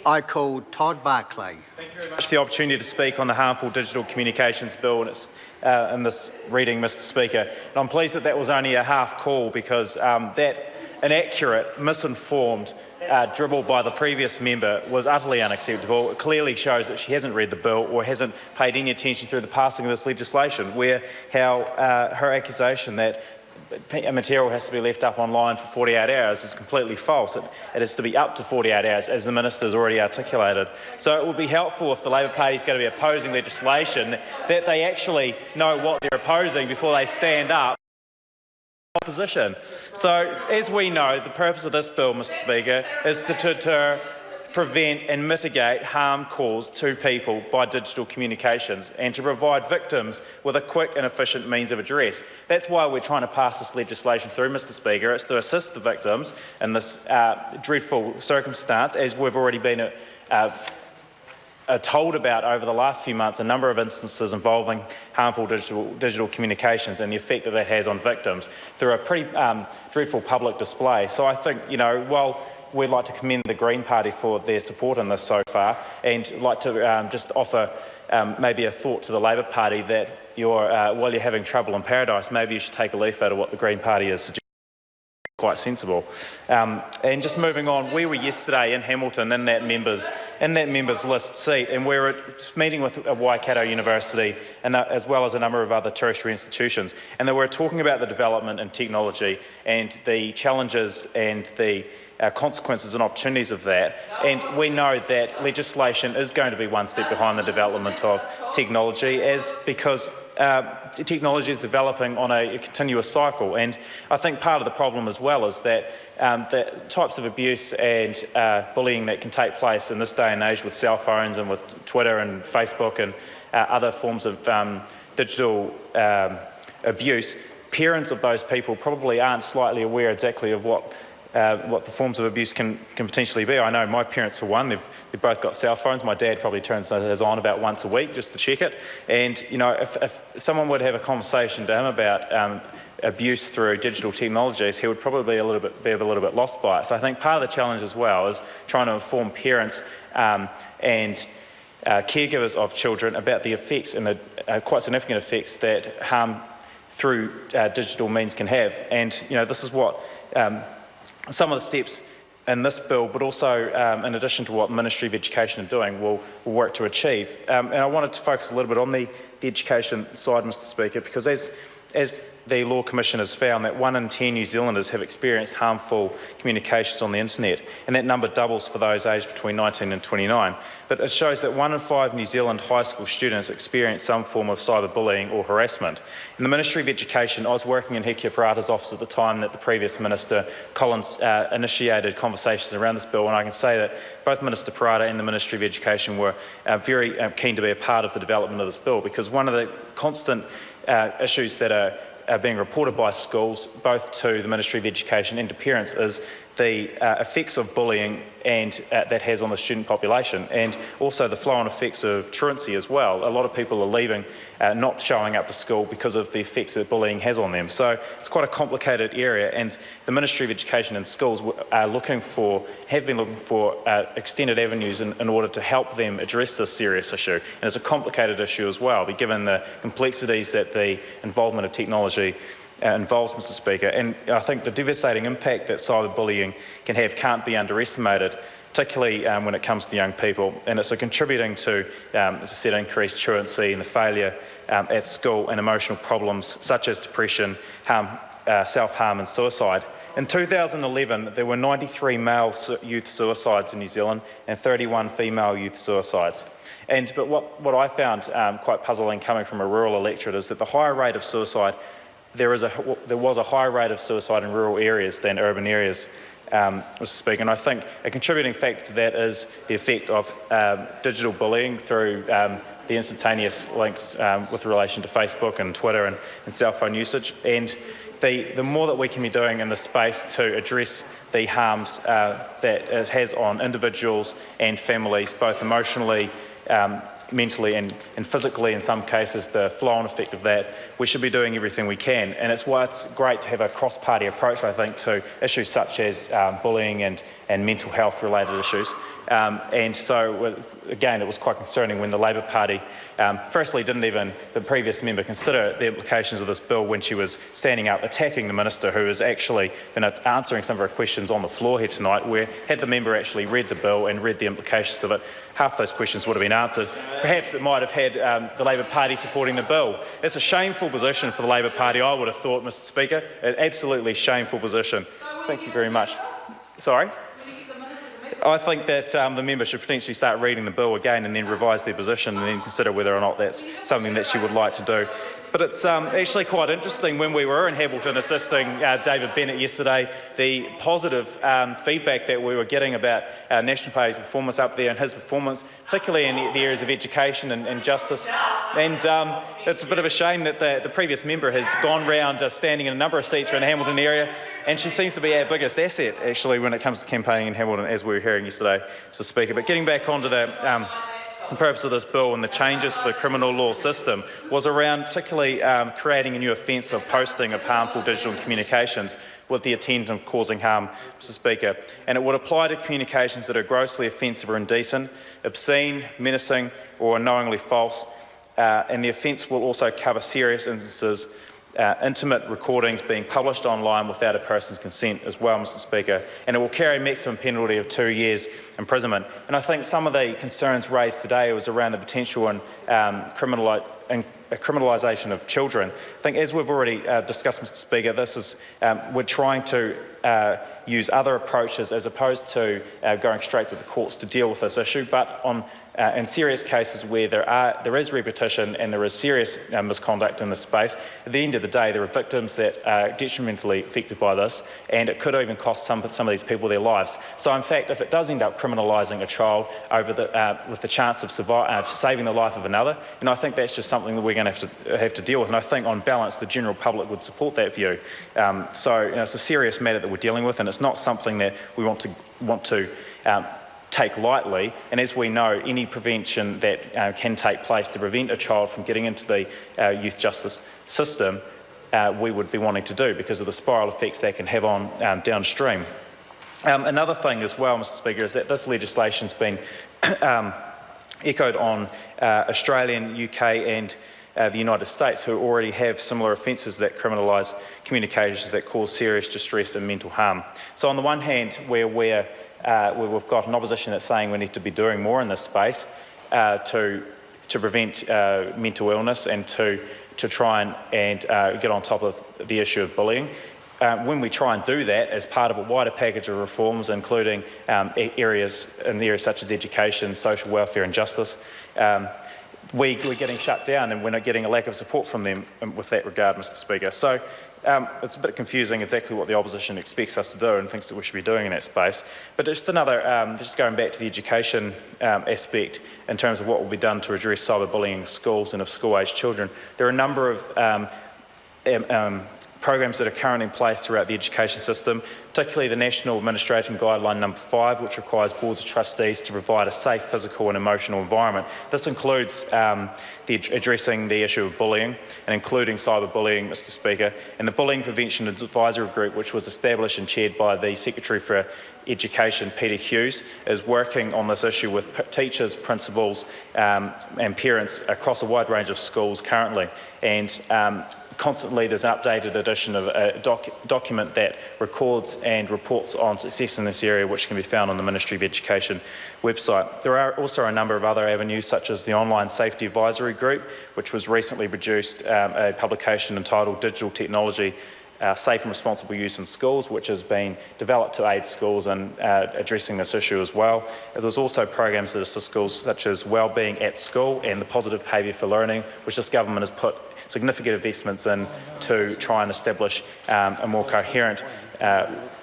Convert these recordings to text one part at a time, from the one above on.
I called Todd Barclay. Thank you very much for the opportunity to speak on the Harmful Digital Communications Bill and its, in this reading, Mr Speaker. And I'm pleased that that was only a half call because that inaccurate, misinformed dribble by the previous member was utterly unacceptable. It clearly shows that she hasn't read the bill or hasn't paid any attention through the passing of this legislation, where her accusation that material has to be left up online for 48 hours is completely false. It is to be up to 48 hours, as the Minister's already articulated. So it would be helpful if the Labor Party is going to be opposing legislation that they actually know what they're opposing before they stand up in opposition. So, as we know, the purpose of this bill, Mr Speaker, is to deter, prevent and mitigate harm caused to people by digital communications and to provide victims with a quick and efficient means of redress. That's why we're trying to pass this legislation through, Mr Speaker. It's to assist the victims in this dreadful circumstance, as we've already been told about over the last few months, a number of instances involving harmful digital communications and the effect that that has on victims through a pretty dreadful public display. So I think, while we'd like to commend the Green Party for their support in this so far, and like to just offer maybe a thought to the Labor Party that while you're having trouble in paradise, maybe you should take a leaf out of what the Green Party is suggesting. Quite sensible. And just moving on, we were yesterday in Hamilton in that members list seat, and we were meeting with Waikato University and as well as a number of other tertiary institutions, and they were talking about the development in technology and the challenges and the consequences and opportunities of that. And we know that legislation is going to be one step behind the development of technology, because technology is developing on a continuous cycle. And I think part of the problem as well is that the types of abuse and bullying that can take place in this day and age with cell phones and with Twitter and Facebook and other forms of digital abuse, parents of those people probably aren't slightly aware exactly of what the forms of abuse can potentially be. I know my parents, for one, they've both got cell phones. My dad probably turns his on about once a week just to check it. And if someone would have a conversation to him about abuse through digital technologies, he would probably be a little bit lost by it. So I think part of the challenge as well is trying to inform parents and caregivers of children about the effects and the quite significant effects that harm through digital means can have. And this is what some of the steps in this bill, but also in addition to what Ministry of Education are doing, will work to achieve. And I wanted to focus a little bit on the education side, Mr Speaker, because as the Law Commission has found, that 1 in 10 New Zealanders have experienced harmful communications on the internet, and that number doubles for those aged between 19 and 29. But it shows that 1 in 5 New Zealand high school students experience some form of cyberbullying or harassment. In the Ministry of Education, I was working in Hekia Parata's office at the time that the previous Minister, Collins, initiated conversations around this bill, and I can say that both Minister Parata and the Ministry of Education were very keen to be a part of the development of this bill, because one of the constant issues that are being reported by schools, both to the Ministry of Education and to parents, is the effects of bullying and that has on the student population, and also the flow-on effects of truancy as well. A lot of people are leaving, not showing up to school because of the effects that bullying has on them. So it's quite a complicated area, and the Ministry of Education and schools are have been looking for extended avenues in order to help them address this serious issue. And it's a complicated issue as well, given the complexities that the involvement of technology involves, Mr Speaker. And I think the devastating impact that cyberbullying can have can't be underestimated, particularly when it comes to young people. And it's contributing to, as I said, increased truancy and the failure at school and emotional problems such as depression, self-harm and suicide. In 2011, there were 93 male youth suicides in New Zealand and 31 female youth suicides. But what I found quite puzzling coming from a rural electorate is that the higher rate of suicide, there was a higher rate of suicide in rural areas than urban areas, Mr Speaker. And I think a contributing factor to that is the effect of digital bullying through the instantaneous links with relation to Facebook and Twitter and cell phone usage. And the more that we can be doing in this space to address the harms that it has on individuals and families, both emotionally mentally and physically in some cases, the flow-on effect of that, we should be doing everything we can. And it's why it's great to have a cross-party approach, I think, to issues such as bullying and mental health related issues. And so, again, it was quite concerning when the Labor Party firstly the previous member consider the implications of this bill when she was standing up attacking the minister, who has actually been answering some of her questions on the floor here tonight, where had the member actually read the bill and read the implications of it, half those questions would have been answered. Perhaps it might have had the Labor Party supporting the bill. It's a shameful position for the Labor Party, I would have thought, Mr Speaker, an absolutely shameful position. Thank you very much. Sorry? I think that the member should potentially start reading the bill again and then revise their position and then consider whether or not that's something that she would like to do. But it's actually quite interesting when we were in Hamilton assisting David Bennett yesterday, the positive feedback that we were getting about National Party's performance up there and his performance, particularly in the areas of education and justice. And it's a bit of a shame that the previous member has gone round standing in a number of seats around the Hamilton area, and she seems to be our biggest asset, actually, when it comes to campaigning in Hamilton, as we were hearing yesterday, Mr Speaker. But getting back onto the purpose of this bill and the changes to the criminal law system was around particularly creating a new offence of posting of harmful digital communications with the intent of causing harm, Mr Speaker. And it would apply to communications that are grossly offensive or indecent, obscene, menacing or knowingly false. And the offence will also cover serious instances, intimate recordings being published online without a person's consent as well, Mr Speaker, and it will carry a maximum penalty of 2 years imprisonment. And I think some of the concerns raised today was around the potential and criminalisation of children. I think, as we've already discussed, Mr Speaker, this is we're trying to use other approaches as opposed to going straight to the courts to deal with this issue, but in serious cases where there is repetition and there is serious misconduct in this space, at the end of the day there are victims that are detrimentally affected by this, and it could even cost some of these people their lives. So in fact, if it does end up criminalising a child over with the chance of saving the life of another, and I think that's just something that we're going to have to deal with, and I think on balance the general public would support that view. So it's a serious matter that we're dealing with, and it's not something that we want to take lightly. And as we know, any prevention that can take place to prevent a child from getting into the youth justice system, we would be wanting to do because of the spiral effects that can have on downstream. Another thing as well, Mr Speaker, is that this legislation's been echoed on Australian, UK and the United States, who already have similar offences that criminalise communications that cause serious distress and mental harm. So on the one hand, where we've got an opposition that's saying we need to be doing more in this space to prevent mental illness and to try and get on top of the issue of bullying. When we try and do that as part of a wider package of reforms, including areas such as education, social welfare and justice, we're getting shut down and we're not getting a lack of support from them with that regard, Mr Speaker. So it's a bit confusing exactly what the opposition expects us to do and thinks that we should be doing in that space. But just just going back to the education aspect in terms of what will be done to address cyberbullying in schools and of school-aged children, there are a number of programs that are currently in place throughout the education system, particularly the National Administration Guideline number 5, which requires boards of trustees to provide a safe physical and emotional environment. This includes addressing the issue of bullying and including cyberbullying, Mr Speaker, and the Bullying Prevention Advisory Group, which was established and chaired by the Secretary for Education, Peter Hughes, is working on this issue with teachers, principals and parents across a wide range of schools currently. And constantly there's an updated edition of a document that records and reports on success in this area, which can be found on the Ministry of Education website. There are also a number of other avenues, such as the Online Safety Advisory Group, which was recently produced a publication entitled Digital Technology Safe and Responsible Use in Schools, which has been developed to aid schools in addressing this issue as well. There's also programs that assist schools such as Wellbeing at School and the Positive Behaviour for Learning, which this government has put significant investments in to try and establish a more coherent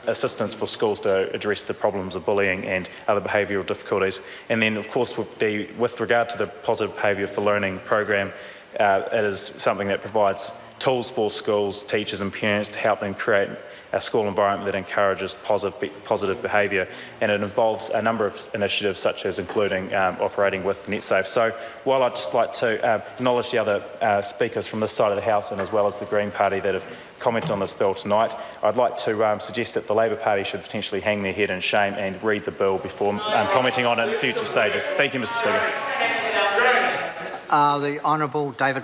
assistance for schools to address the problems of bullying and other behavioural difficulties. And then, of course, with regard to the Positive Behaviour for Learning program, it is something that provides tools for schools, teachers and parents to help them create a school environment that encourages positive behaviour, and it involves a number of initiatives such as including operating with NetSafe. So while I'd just like to acknowledge the other speakers from this side of the House and as well as the Green Party that have commented on this bill tonight, I'd like to suggest that the Labor Party should potentially hang their head in shame and read the bill before commenting on it in future stages. Thank you, Mr Speaker. The Honourable David